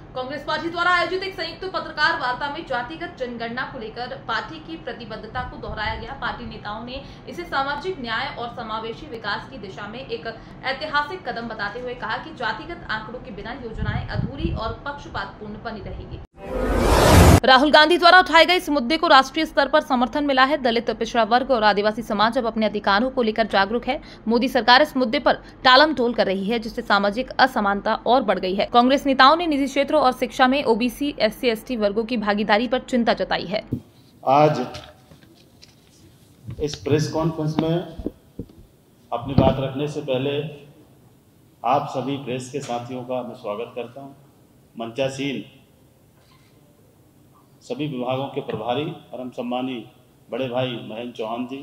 Congress party द्वारा आयोजित एक संयुक्त पत्रकार वार्ता में जातिगत जनगणना को लेकर पार्टी की प्रतिबद्धता को दोहराया गया। पार्टी नेताओं ने इसे सामाजिक न्याय और समावेशी विकास की दिशा में एक ऐतिहासिक कदम बताते हुए कहा कि जातिगत आंकड़ों के बिना योजनाएं अधूरी और पक्षपातपूर्ण बनी रहेगी। राहुल गांधी द्वारा उठाए गए इस मुद्दे को राष्ट्रीय स्तर पर समर्थन मिला है। दलित, पिछड़ा वर्ग और आदिवासी समाज अब अपने अधिकारों को लेकर जागरूक है। मोदी सरकार इस मुद्दे पर टालमटोल कर रही है, जिससे सामाजिक असमानता और बढ़ गई है। कांग्रेस नेताओं ने निजी क्षेत्रों और शिक्षा में ओबीसी, एससी, एसटी वर्गों की भागीदारी पर चिंता जताई है। आज इस प्रेस कॉन्फ्रेंस में अपनी बात रखने से पहले आप सभी प्रेस के साथियों का मैं स्वागत करता हूं। मंचासीन सभी विभागों के प्रभारी परम सम्मानीय बड़े भाई महेंद्र चौहान जी,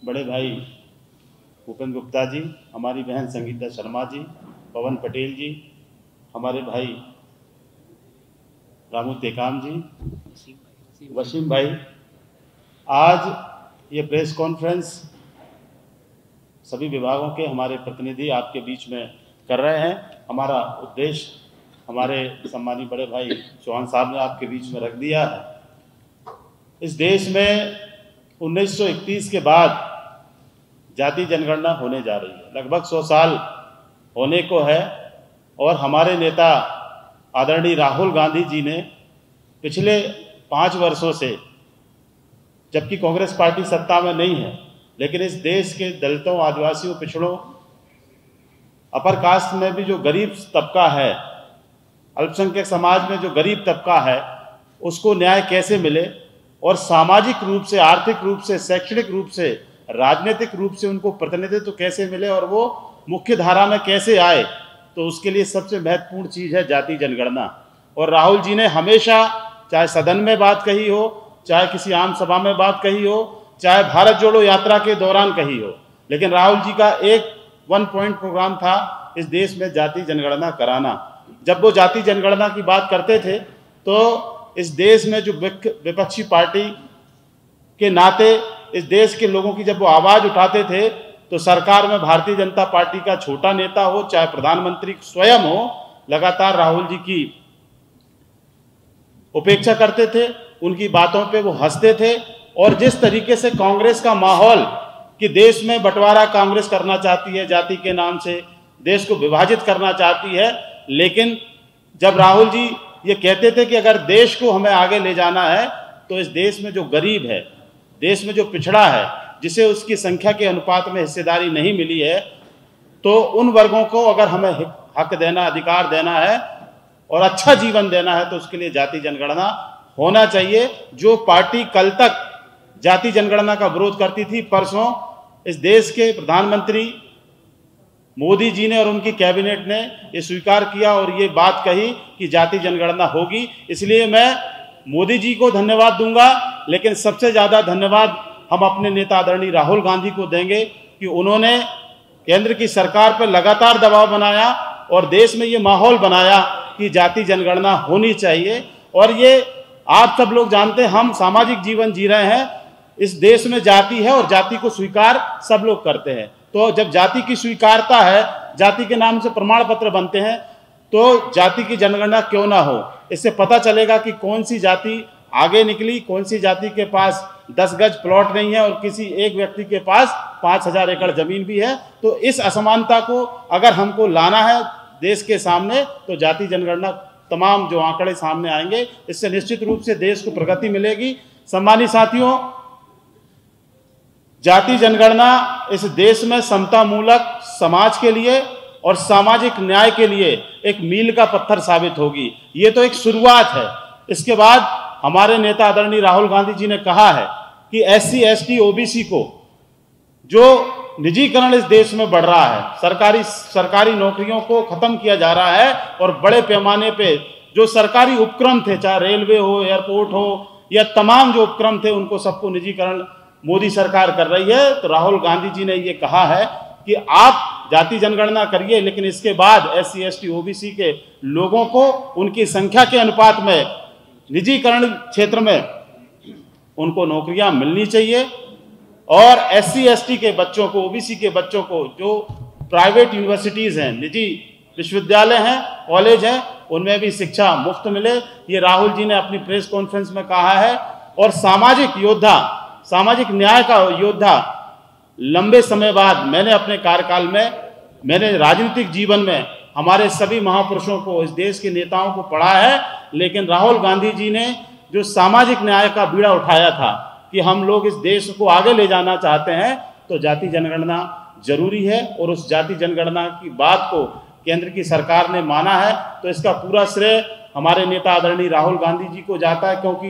बड़े भाई भूपेंद्र गुप्ता जी, हमारी बहन संगीता शर्मा जी, पवन पटेल जी, हमारे भाई रामू टेकाम जी, वसीम भाई। आज ये प्रेस कॉन्फ्रेंस सभी विभागों के हमारे प्रतिनिधि आपके बीच में कर रहे हैं। हमारा उद्देश्य हमारे सम्मानीय बड़े भाई चौहान साहब ने आपके बीच में रख दिया है। इस देश में 1931 के बाद जाति जनगणना होने जा रही है। लगभग 100 साल होने को है और हमारे नेता आदरणीय राहुल गांधी जी ने पिछले 5 वर्षों से, जबकि कांग्रेस पार्टी सत्ता में नहीं है, लेकिन इस देश के दलितों, आदिवासियों, पिछड़ों, अपर कास्ट में भी जो गरीब तबका है, अल्पसंख्यक समाज में जो गरीब तबका है, उसको न्याय कैसे मिले और सामाजिक रूप से, आर्थिक रूप से, शैक्षणिक रूप से, राजनीतिक रूप से उनको प्रतिनिधित्व कैसे मिले और वो मुख्य धारा में कैसे आए, तो उसके लिए सबसे महत्वपूर्ण चीज़ है जाति जनगणना। और राहुल जी ने हमेशा, चाहे सदन में बात कही हो, चाहे किसी आम सभा में बात कही हो, चाहे भारत जोड़ो यात्रा के दौरान कही हो, लेकिन राहुल जी का एक 1 पॉइंट प्रोग्राम था इस देश में जाति जनगणना कराना। जब वो जाति जनगणना की बात करते थे तो इस देश में जो विपक्षी पार्टी के नाते इस देश के लोगों की जब वो आवाज़ उठाते थे तो सरकार में भारतीय जनता पार्टी का छोटा नेता हो, चाहे प्रधानमंत्री स्वयं हो, लगातार राहुल जी की उपेक्षा करते थे, उनकी बातों पे वो हंसते थे। और जिस तरीके से कांग्रेस का माहौल कि देश में बंटवारा कांग्रेस करना चाहती है, जाति के नाम से देश को विभाजित करना चाहती है, लेकिन जब राहुल जी ये कहते थे कि अगर देश को हमें आगे ले जाना है तो इस देश में जो गरीब है, देश में जो पिछड़ा है, जिसे उसकी संख्या के अनुपात में हिस्सेदारी नहीं मिली है, तो उन वर्गों को अगर हमें हक देना, अधिकार देना है और अच्छा जीवन देना है तो उसके लिए जाति जनगणना होना चाहिए। जो पार्टी कल तक जाति जनगणना का विरोध करती थी, परसों इस देश के प्रधानमंत्री मोदी जी ने और उनकी कैबिनेट ने ये स्वीकार किया और ये बात कही कि जाति जनगणना होगी। इसलिए मैं मोदी जी को धन्यवाद दूंगा, लेकिन सबसे ज़्यादा धन्यवाद हम अपने नेता आदरणीय राहुल गांधी को देंगे कि उन्होंने केंद्र की सरकार पर लगातार दबाव बनाया और देश में ये माहौल बनाया कि जाति जनगणना होनी चाहिए। और ये आप सब लोग जानते हैं, हम सामाजिक जीवन जी रहे हैं, इस देश में जाति है और जाति को स्वीकार सब लोग करते हैं। तो जब जाति की स्वीकारता है, जाति के नाम से प्रमाण पत्र बनते हैं, तो जाति की जनगणना क्यों ना हो। इससे पता चलेगा कि कौन सी जाति आगे निकली, कौन सी जाति के पास 10 गज प्लॉट नहीं है और किसी एक व्यक्ति के पास 5000 एकड़ जमीन भी है। तो इस असमानता को अगर हमको लाना है देश के सामने, तो जाति जनगणना, तमाम जो आंकड़े सामने आएंगे, इससे निश्चित रूप से देश को प्रगति मिलेगी। सम्मानित साथियों, जाति जनगणना इस देश में समता मूलक समाज के लिए और सामाजिक न्याय के लिए एक मील का पत्थर साबित होगी। ये तो एक शुरुआत है। इसके बाद हमारे नेता आदरणीय राहुल गांधी जी ने कहा है कि एससी, एसटी, ओबीसी को जो निजीकरण इस देश में बढ़ रहा है, सरकारी नौकरियों को खत्म किया जा रहा है और बड़े पैमाने पे जो सरकारी उपक्रम थे, चाहे रेलवे हो, एयरपोर्ट हो या तमाम जो उपक्रम थे, उनको सबको निजीकरण मोदी सरकार कर रही है। तो राहुल गांधी जी ने ये कहा है कि आप जाति जनगणना करिए, लेकिन इसके बाद एससी, एसटी, ओबीसी के लोगों को उनकी संख्या के अनुपात में निजीकरण क्षेत्र में उनको नौकरियां मिलनी चाहिए। और एससी, एसटी के बच्चों को, ओबीसी के बच्चों को, जो प्राइवेट यूनिवर्सिटीज़ हैं, निजी विश्वविद्यालय हैं, कॉलेज हैं, उनमें भी शिक्षा मुफ्त मिले, ये राहुल जी ने अपनी प्रेस कॉन्फ्रेंस में कहा है। और सामाजिक योद्धा, सामाजिक न्याय का योद्धा, लंबे समय बाद मैंने अपने कार्यकाल में, मैंने राजनीतिक जीवन में हमारे सभी महापुरुषों को, इस देश के नेताओं को पढ़ा है, लेकिन राहुल गांधी जी ने जो सामाजिक न्याय का बीड़ा उठाया था कि हम लोग इस देश को आगे ले जाना चाहते हैं तो जाति जनगणना जरूरी है, और उस जाति जनगणना की बात को केंद्र की सरकार ने माना है, तो इसका पूरा श्रेय हमारे नेता आदरणीय राहुल गांधी जी को जाता है, क्योंकि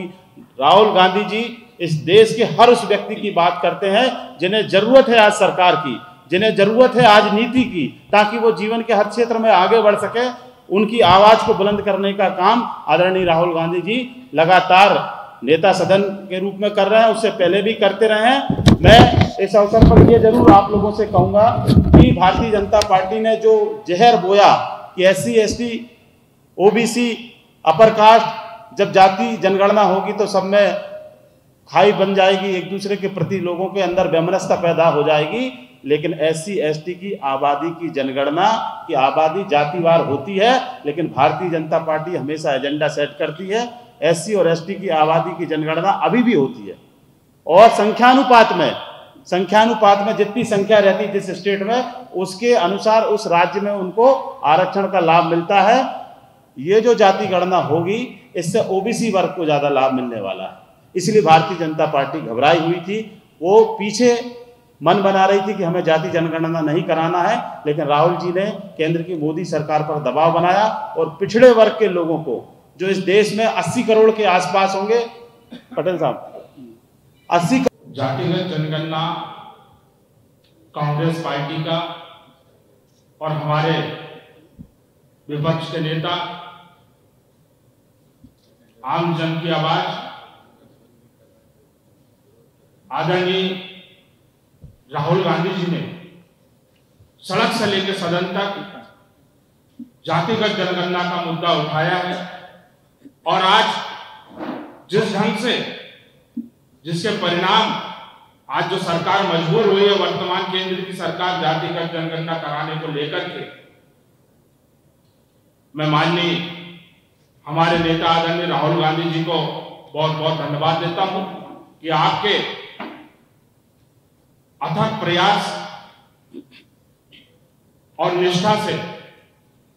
राहुल गांधी जी इस देश के हर उस व्यक्ति की बात करते हैं जिन्हें जरूरत है आज सरकार की, जिन्हें जरूरत है आज नीति की, ताकि वो जीवन के हर क्षेत्र में आगे बढ़ सके। उनकी आवाज को बुलंद करने का काम आदरणीय राहुल गांधी जी लगातार नेता सदन के रूप में कर रहे हैं, उससे पहले भी करते रहे हैं। मैं इस अवसर पर ये जरूर आप लोगों से कहूंगा कि भारतीय जनता पार्टी ने जो जहर बोया कि SC ST OBC upper caste, जब जाति जनगणना होगी तो सब में खाई बन जाएगी, एक दूसरे के प्रति लोगों के अंदर वैमनस्यता पैदा हो जाएगी, लेकिन SC ST की आबादी की जनगणना की आबादी जातिवार होती है, लेकिन भारतीय जनता पार्टी हमेशा एजेंडा सेट करती है। SC और ST की आबादी की जनगणना अभी भी होती है, और संख्यानुपात में जितनी संख्या रहती है जिस स्टेट में, उसके अनुसार उस राज्य में उनको आरक्षण का लाभ मिलता है। ये जो जाति गणना होगी इससे OBC वर्ग को ज्यादा लाभ मिलने वाला है, इसलिए भारतीय जनता पार्टी घबराई हुई थी, वो पीछे मन बना रही थी कि हमें जाति जनगणना नहीं कराना है, लेकिन राहुल जी ने केंद्र की मोदी सरकार पर दबाव बनाया और पिछड़े वर्ग के लोगों को, जो इस देश में 80 करोड़ के आसपास होंगे, पटेल साहब 80 जातिगत जनगणना कांग्रेस पार्टी का और हमारे विपक्ष के नेता आम जन की आवाज आदरणीय राहुल गांधी जी ने सड़क से लेकर सदन तक जातिगत जनगणना का मुद्दा उठाया है, और आज जिस ढंग से, जिसके परिणाम आज जो सरकार मजबूर हुई है, वर्तमान केंद्र की सरकार जातिगत जनगणना कराने को लेकर के, मैं माननीय हमारे नेता आदरणीय राहुल गांधी जी को बहुत बहुत धन्यवाद देता हूं कि आपके अथक प्रयास और निष्ठा से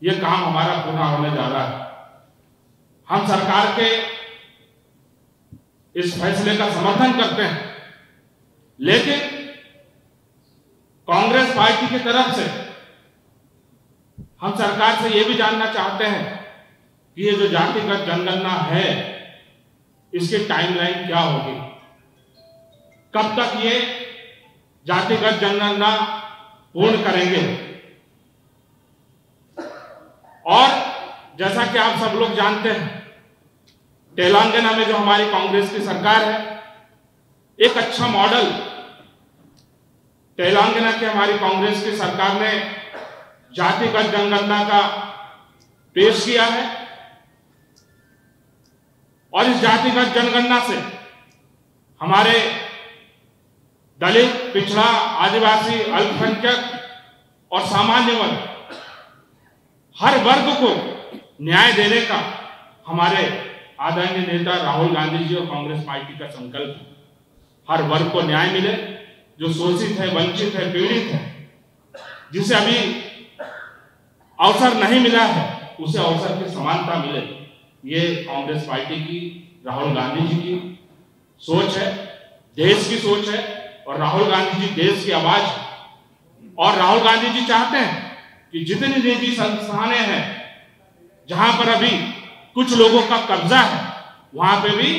यह काम हमारा पूरा होने जा रहा है। हम सरकार के इस फैसले का समर्थन करते हैं, लेकिन कांग्रेस पार्टी की तरफ से हम सरकार से यह भी जानना चाहते हैं कि ये जो जातिगत जनगणना है इसकी टाइमलाइन क्या होगी, कब तक ये जातिगत जनगणना पूर्ण करेंगे। और जैसा कि आप सब लोग जानते हैं, तेलंगाना में जो हमारी कांग्रेस की सरकार है, एक अच्छा मॉडल तेलंगाना की हमारी कांग्रेस की सरकार ने जातिगत जनगणना का पेश किया है, और इस जातिगत जनगणना से हमारे दलित, पिछड़ा, आदिवासी, अल्पसंख्यक और सामान्य वर्ग, हर वर्ग को न्याय देने का हमारे आदरणीय नेता राहुल गांधी जी और कांग्रेस पार्टी का संकल्प है। हर वर्ग को न्याय मिले, जो शोषित है, वंचित है, पीड़ित है, जिसे अभी अवसर नहीं मिला है, उसे अवसर की समानता मिले। ये कांग्रेस पार्टी की, राहुल गांधी जी की सोच है, देश की सोच है, और राहुल गांधी जी देश की आवाज है। और राहुल गांधी जी चाहते हैं कि जितनी निजी संस्थानें हैं जहां पर अभी कुछ लोगों का कब्जा है, वहां पे भी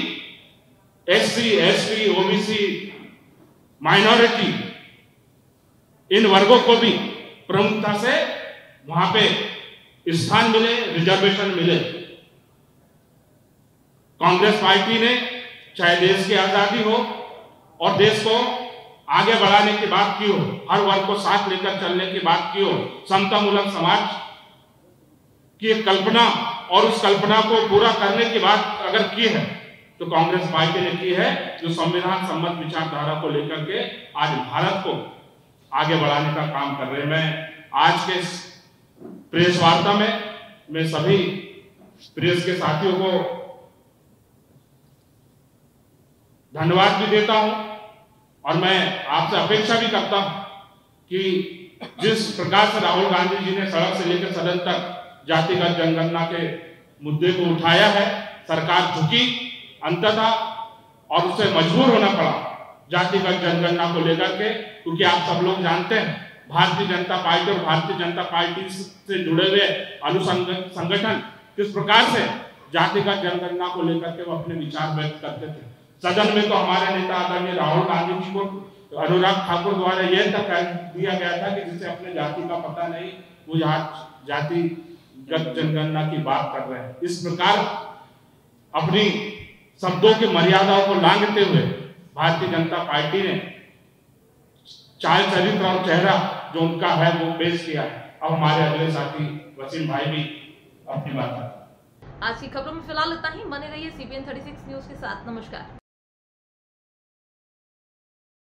SC, ST, OBC, माइनॉरिटी, इन वर्गों को भी प्रमुखता से वहां पे स्थान मिले, रिजर्वेशन मिले। कांग्रेस पार्टी ने चाहे देश की आजादी हो और देश को आगे बढ़ाने की बात की हो, हर वर्ग को साथ लेकर चलने की बात की हो, समतामूलक समाज की एक कल्पना और उस कल्पना को पूरा करने की बात अगर की है तो कांग्रेस पार्टी ने की है, जो संविधान सम्मत विचारधारा को लेकर के आज भारत को आगे बढ़ाने का काम कर रहे हैं। मैं आज के प्रेस वार्ता में मैं सभी प्रेस के साथियों को धन्यवाद भी देता हूं और मैं आपसे अपेक्षा भी करता हूं कि जिस प्रकार से राहुल गांधी जी ने सड़क से लेकर सदन तक जातिगत जनगणना के मुद्दे को उठाया है, सरकार झुकी अंततः और उसे मजबूर होना पड़ा जातिगत जनगणना को लेकर के, क्योंकि आप सब लोग जानते हैं भारतीय जनता पार्टी और भारतीय जनता पार्टी से जुड़े हुए संगठन किस प्रकार से जातिगत जनगणना को लेकर के वो अपने विचार व्यक्त करते थे। सदन में तो हमारे नेता आदरणीय राहुल गांधी जी को अनुराग ठाकुर द्वारा यह तक कह दिया गया था कि जिसे अपने जाति का पता नहीं वो यहाँ जातिगत जनगणना की बात कर रहे हैं। इस प्रकार अपनी शब्दों की मर्यादाओं को लांघते हुए भारतीय जनता पार्टी ने चाल चरित्र और चेहरा जो उनका है वो पेश किया है। अब हमारे अगले साथी वसीम भाई भी अपनी बात करें। आज की खबरों में फिलहाल इतना ही। बने रहिए CPN 36 न्यूज के साथ। नमस्कार।